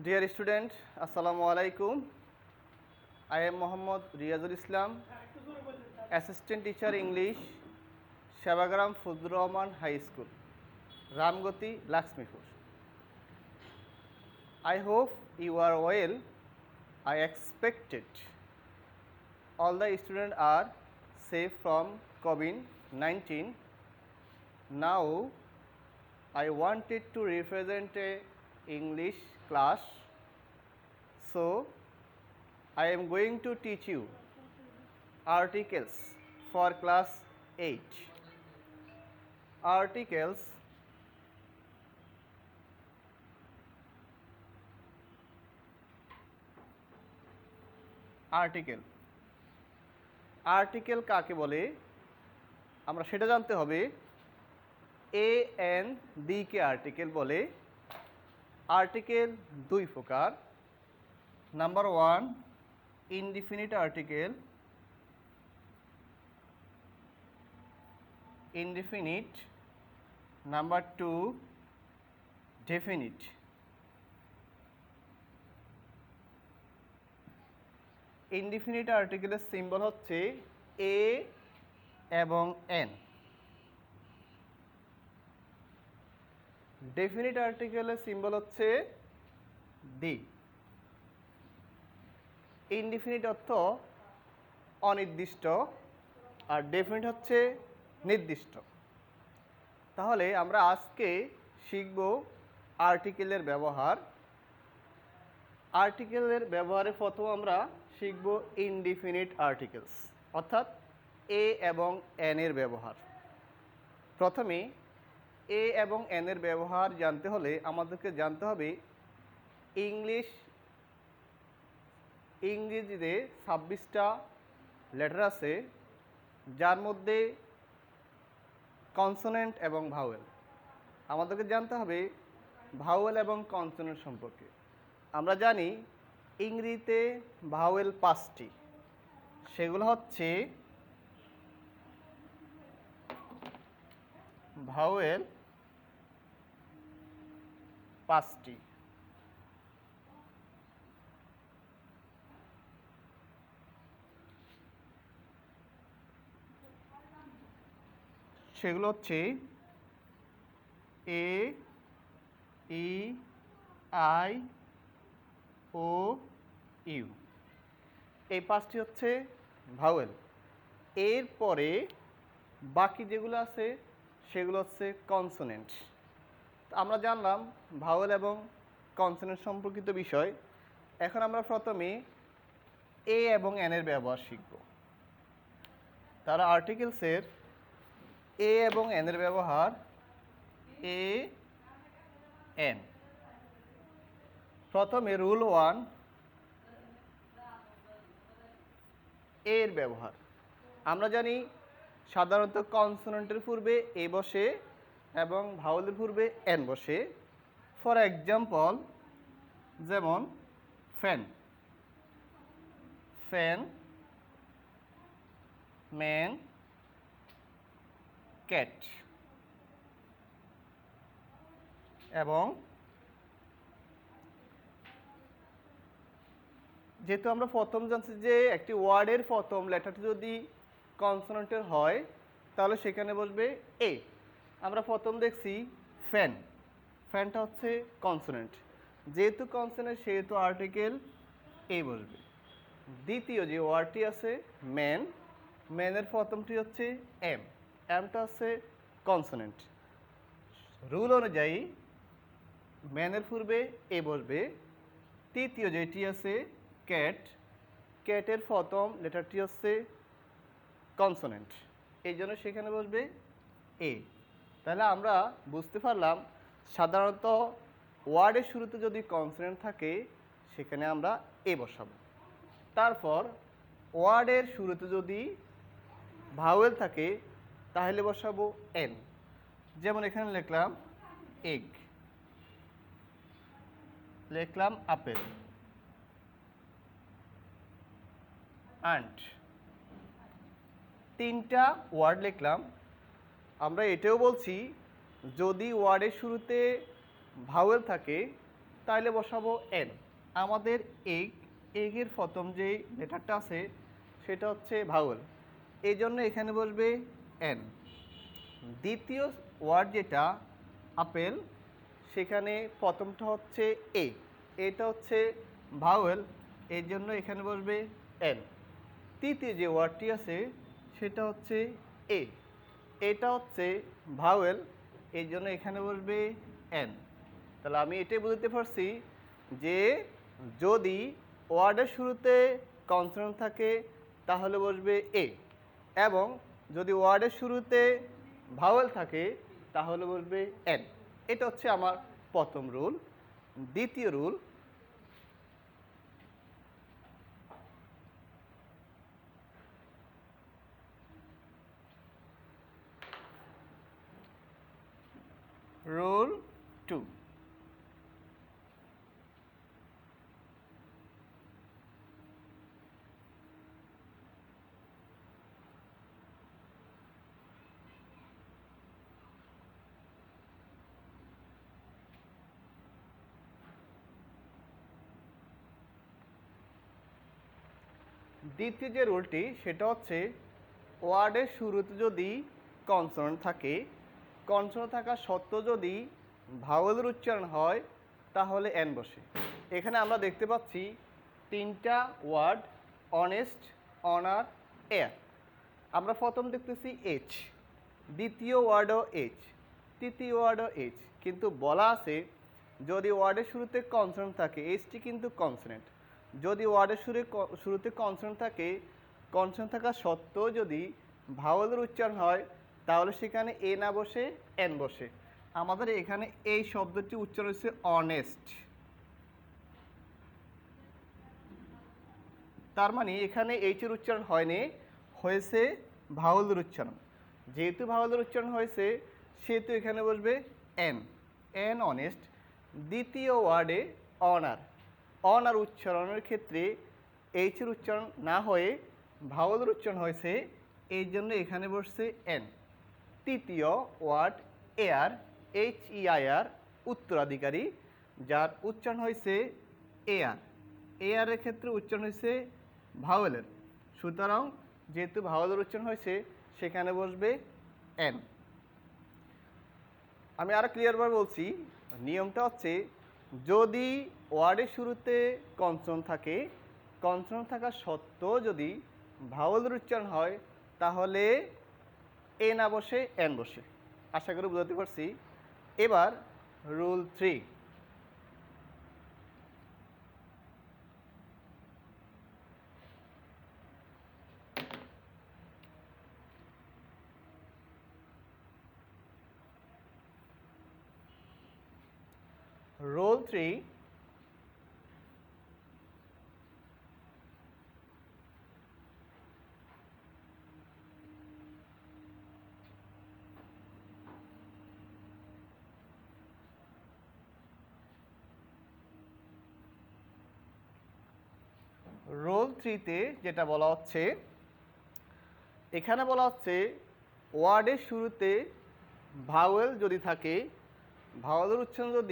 Dear student, Assalamu alaikum. I am Mohammad Riyazul Islam, Assistant Teacher English, Shavagram Fazlur Rahman High School, Ramgoti, Laxmipur. I hope you are well. I expected all the students are safe from COVID-19. Now, I wanted to represent a English class, so I am going to teach you articles for class 8. Articles article কাকে বলে আমরা সেটা জানতে হবে। AND কে article বলে। Article দুই প্রকার। Number 1 indefinite article, indefinite. Number 2 definite. Indefinite আর্টিকেলের সিম্বল হচ্ছে এ এবং এন। ডেফিনিট আর্টিকেলের সিম্বল হচ্ছে ডি। ইনডিফিনিট অর্থ অনির্দিষ্ট আর ডেফিনিট হচ্ছে নির্দিষ্ট। তাহলে আমরা আজকে শিখব আর্টিকেলের ব্যবহার। আর্টিকেলের ব্যবহারে প্রথম আমরা শিখব ইনডিফিনিট আর্টিকেলস অর্থাৎ এ এবং এন এর ব্যবহার। প্রথমে এ এবং এন এর ব্যবহার জানতে হলে আমাদেরকে জানতে হবে ইংরেজিতে 26টা লেটার আছে, যার মধ্যে কনসোনেন্ট এবং ভাওয়েল। আমাদেরকে জানতে হবে ভাওয়েল এবং কনসোনেন্ট সম্পর্কে। আমরা জানি ইংরেজিতে ভাওয়েল 5টি, সেগুলো হচ্ছে ভাওয়েল 5টি। সেগুলো হচ্ছে এ, ই, আই, ও, ইউ। এই 5টি হচ্ছে ভাওয়েল। এর পরে বাকি যেগুলো আছে সেগুলো হচ্ছে কনসোনেন্ট। আমরা জানলাম ভাওয়েল এবং কনসোনেন্ট সম্পর্কিত বিষয়। এখন আমরা প্রথমে এ এবং এন এর ব্যবহার শিখব। তারা আর্টিকেলসের এ এবং এন এর ব্যবহার। A N. প্রথমে রুল 1 এর ব্যবহার। আমরা জানি সাধারণত কনসোনেন্টের পূর্বে এ বসে এবং ভাওয়েলের পূর্বে এন বসে। ফর এক্সাম্পল, যেমন ফ্যান, ফ্যান, ম্যান, ক্যাট। এবং যেহেতু আমরা প্রথম জানছি যে একটি ওয়ার্ডের প্রথম লেটারটি যদি কনসোনেন্টের হয় তাহলে সেখানে বসবে এ। আমরা প্রথম দেখছি ফ্যান, ফ্যানটা হচ্ছে কনসোনেন্ট। যেহেতু কনসোনেন্ট সেহেতু আর্টিকেল এ বসবে। দ্বিতীয় যে ওয়ার্ডটি আছে ম্যান, ম্যানের প্রথমটি হচ্ছে এম, এমটা হচ্ছে কনসোনেন্ট। রুল অনুযায়ী ম্যানের পূর্বে এ বসবে। তৃতীয় যেটি আছে ক্যাট, ক্যাটের প্রথম লেটারটি হচ্ছে কনসোনেন্ট, এই জন্য সেখানে বসবে এ। তাহলে আমরা বুঝতে পারলাম সাধারণত ওয়ার্ডের শুরুতে যদি কনসোনেন্ট থাকে সেখানে আমরা এ বসাবো। তারপর ওয়ার্ডের শুরুতে যদি ভাওয়েল থাকে তাহলে বসাবো এন। যেমন এখানে লিখলাম এগ, লিখলাম আপেল, আন্ট। 3টা ওয়ার্ড লিখলাম। আমরা এটাও বলছি যদি ওয়ার্ডের শুরুতে ভাওয়েল থাকে তাহলে বসাবো এন। আমাদের এগের প্রথম যে লেটারটা আছে সেটা হচ্ছে ভাওয়েল, এই জন্য এখানে বসবে এন। দ্বিতীয় ওয়ার্ড যেটা আপেল, সেখানে প্রথমটা হচ্ছে এটা হচ্ছে ভাওয়েল, এর জন্য এখানে বসবে এন। তৃতীয় যে ওয়ার্ডটি আছে সেটা হচ্ছে এটা হচ্ছে ভাওয়েল, এই জন্য এখানে বসবে এন। তাহলে আমি এটাই বুঝতে পারছি যে যদি ওয়ার্ডের শুরুতে কনসোনেন্ট থাকে তাহলে বসবে এবং যদি ওয়ার্ডের শুরুতে ভাওয়েল থাকে তাহলে বসবে এন। এটা হচ্ছে আমার প্রথম রুল। দ্বিতীয় রুল, রুল 2। দ্বিতীয় যে রুলটি সেটা হচ্ছে ওয়ার্ডের শুরুতে যদি কনসোনেন্ট থাকে, কনসোনেন্ট থাকা সত্ত্বেও যদি ভাওয়েলের উচ্চারণ হয় তাহলে এন বসে। এখানে আমরা দেখতে পাচ্ছি তিনটা ওয়ার্ড, অনেস্ট, অনার, এয়ার। আমরা প্রথম দেখতেছি এইচ, দ্বিতীয় ওয়ার্ডও এইচ, তৃতীয় ওয়ার্ডও এইচ, কিন্তু বলা আছে যদি ওয়ার্ডের শুরুতে কনসোনেন্ট থাকে, এইচটি কিন্তু কনসোনেন্ট, যদি ওয়ার্ডের শুরুতে কনসোনেন্ট থাকে, কনসোনেন্ট থাকা সত্ত্বেও যদি ভাওয়েলের উচ্চারণ হয় তাহলে সেখানে এ না বসে এন বসে। আমাদের এখানে এই শব্দটি উচ্চারণ হচ্ছে অনেস্ট, তার মানে এখানে এইচের উচ্চারণ হয়নি, হয়েছে ভাওয়েলের উচ্চারণ। যেহেতু ভাওয়েলের উচ্চারণ হয়েছে সেহেতু এখানে বসবে এন, এন অনেস্ট। দ্বিতীয় ওয়ার্ডে অনার, অনার উচ্চারণের ক্ষেত্রে এইচের উচ্চারণ না হয়ে ভাওয়েলের উচ্চারণ হয়েছে, এই জন্য এখানে বসছে এন। তৃতীয় ওয়ার্ড এয়ার, HEIR, উত্তরাধিকারী, যার উচ্চারণ হয়েছে এয়ার, এয়ারের ক্ষেত্রে উচ্চারণ হয়েছে ভাওয়েলের, সুতরাং যেহেতু ভাওয়েলের উচ্চারণ হয়েছে সেখানে বসবে এন। আমি আরও ক্লিয়ারভাবে বলছি, নিয়মটা হচ্ছে যদি ওয়ার্ডের শুরুতে কনসোনেন্ট থাকে, কনসোনেন্ট থাকা সত্ত্বেও যদি ভাওয়েলের উচ্চারণ হয় তাহলে এ না বসে এন বসে। আশা করি বুঝতে পারছি। এবার রুল 3। রুল 3, রুল 3তে যেটা বলা হচ্ছে, এখানে বলা হচ্ছে ওয়ার্ডের শুরুতে ভাওয়েল যদি থাকে, ভাওয়েলের উচ্চারণ যদি